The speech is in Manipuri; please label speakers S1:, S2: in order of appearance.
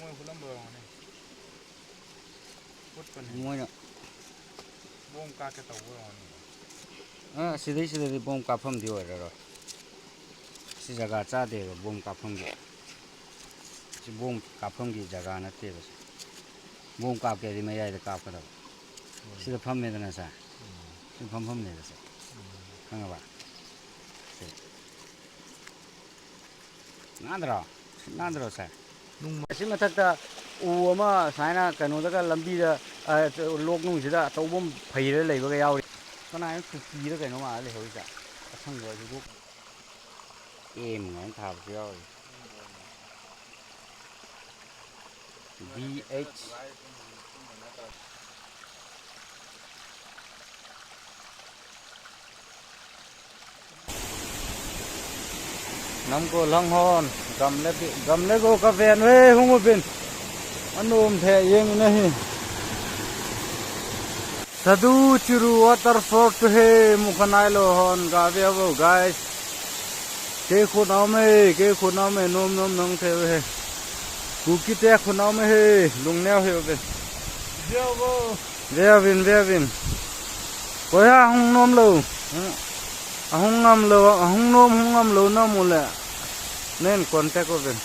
S1: Moi hulam bro ne. Put pa ne.
S2: Moina
S1: Bom ka ke tau bro ne.
S2: sidai bom kafam di oiraro si jaga cha de bom kafam gi si bom kafam gi jaga na te bom kap ke di mayai da kap ka da si da pham me da na sa si pham ne da sa khanga ba si nadra sa
S1: Nung
S2: si mathak ta u ama saina kano da lambi da lok nung sida tawbom phaira leiba ga yauri kana ku ki da kano ma le hoi sa asang go ji go em ngai thab yauri DH năm cô long hòn gầm lấy cô cà phê với không có pin anh ôm thẻ yên này sadu chiru waterfall to he mukhanai lo hon ga ve go guys ke khunau me nom nong the he kuki te khunau me he lung neo he be ve vin ko ya hung nom lo hung ngam lo na mule nên contact ko ben